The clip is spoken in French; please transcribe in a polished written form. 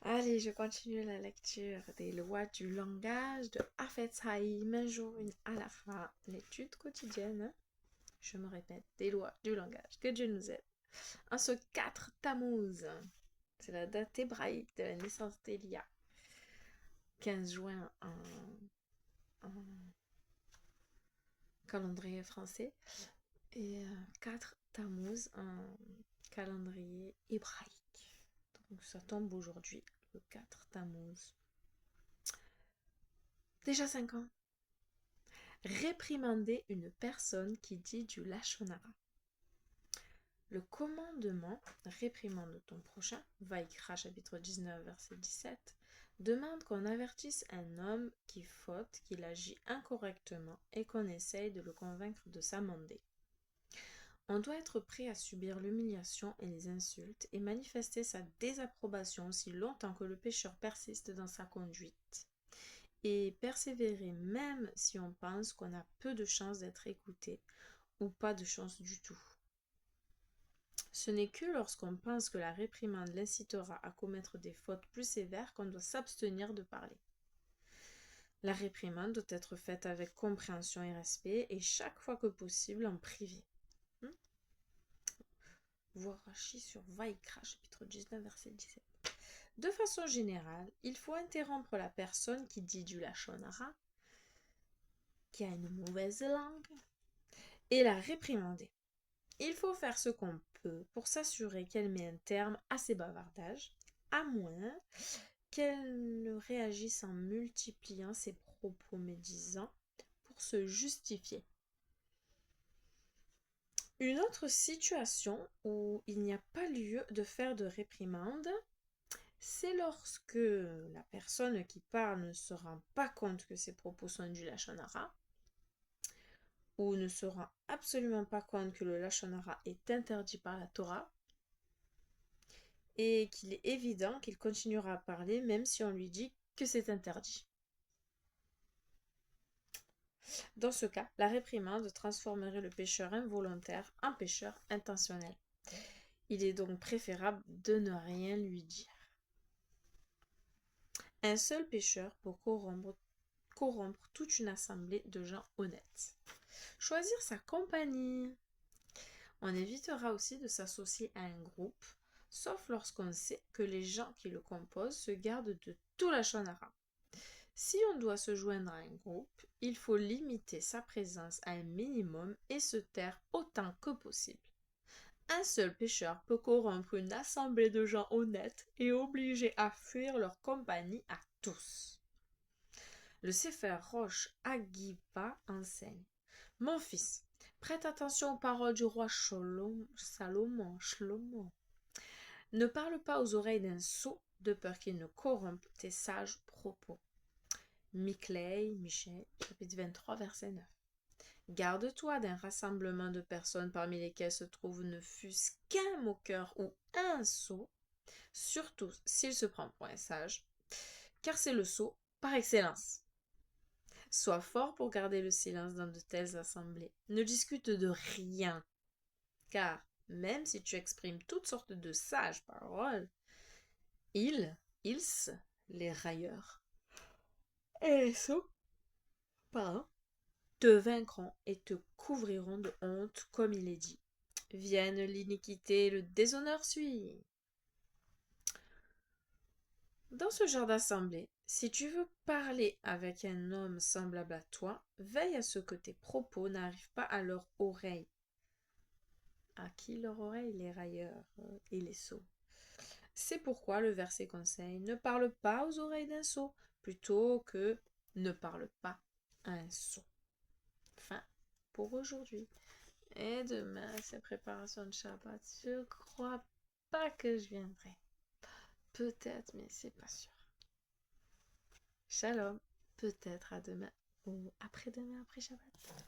Allez, je continue la lecture des lois du langage de Hafez Haïm, un jour, une à la fois. L'étude quotidienne, je me répète, des lois du langage. Que Dieu nous aide. En ce 4 Tammuz, c'est la date hébraïque de la naissance d'Élia. 15 juin en calendrier français et 4 Tammuz en calendrier hébraïque. Donc ça tombe aujourd'hui, le 4 Tammuz. Déjà 5 ans. Réprimander une personne qui dit du lachon hara. Le commandement réprimande ton prochain, Vaïkra chapitre 19 verset 17, demande qu'on avertisse un homme qui faute, qu'il agit incorrectement et qu'on essaye de le convaincre de s'amender. On doit être prêt à subir l'humiliation et les insultes et manifester sa désapprobation aussi longtemps que le pécheur persiste dans sa conduite. Et persévérer même si on pense qu'on a peu de chances d'être écouté ou pas de chance du tout. Ce n'est que lorsqu'on pense que la réprimande l'incitera à commettre des fautes plus sévères qu'on doit s'abstenir de parler. La réprimande doit être faite avec compréhension et respect et chaque fois que possible en privé. Voir Rachi sur Vaïkra, chapitre 19, verset 17. De façon générale, il faut interrompre la personne qui dit du lachon hara, qui a une mauvaise langue, et la réprimander. Il faut faire ce qu'on peut pour s'assurer qu'elle met un terme à ses bavardages, à moins qu'elle ne réagisse en multipliant ses propos médisants pour se justifier. Une autre situation où il n'y a pas lieu de faire de réprimande, c'est lorsque la personne qui parle ne se rend pas compte que ses propos sont du lachon hara, ou ne se rend absolument pas compte que le lachon hara est interdit par la Torah, et qu'il est évident qu'il continuera à parler même si on lui dit que c'est interdit. Dans ce cas, la réprimande transformerait le pécheur involontaire en pécheur intentionnel. Il est donc préférable de ne rien lui dire. Un seul pécheur peut corrompre toute une assemblée de gens honnêtes. Choisir sa compagnie. On évitera aussi de s'associer à un groupe, sauf lorsqu'on sait que les gens qui le composent se gardent de tout lachon hara. Si on doit se joindre à un groupe, il faut limiter sa présence à un minimum et se taire autant que possible. Un seul pécheur peut corrompre une assemblée de gens honnêtes et obliger à fuir leur compagnie à tous. Le Sefer Rosh Hagiva enseigne. Mon fils, prête attention aux paroles du roi Salomon. Ne parle pas aux oreilles d'un sot de peur qu'il ne corrompe tes sages propos. Michée, chapitre 23, verset 9. Garde-toi d'un rassemblement de personnes parmi lesquelles se trouve ne fût-ce qu'un moqueur ou un sot, surtout s'il se prend pour un sage, car c'est le sot par excellence. Sois fort pour garder le silence dans de telles assemblées. Ne discute de rien, car même si tu exprimes toutes sortes de sages paroles, ils, les railleurs, et les sots, te vaincront et te couvriront de honte, comme il est dit. Vienne l'iniquité, le déshonneur suit. Dans ce genre d'assemblée, si tu veux parler avec un homme semblable à toi, veille à ce que tes propos n'arrivent pas à leur oreille. À qui leur oreille? Les railleurs et les sots. C'est pourquoi le verset conseille: ne parle pas aux oreilles d'un sot, plutôt que ne parle pas à un sot. Fin pour aujourd'hui. Et demain, c'est préparation de Shabbat. Je crois pas que je viendrai. Peut-être, mais c'est pas sûr. Shalom. Peut-être à demain ou après-demain, après Shabbat.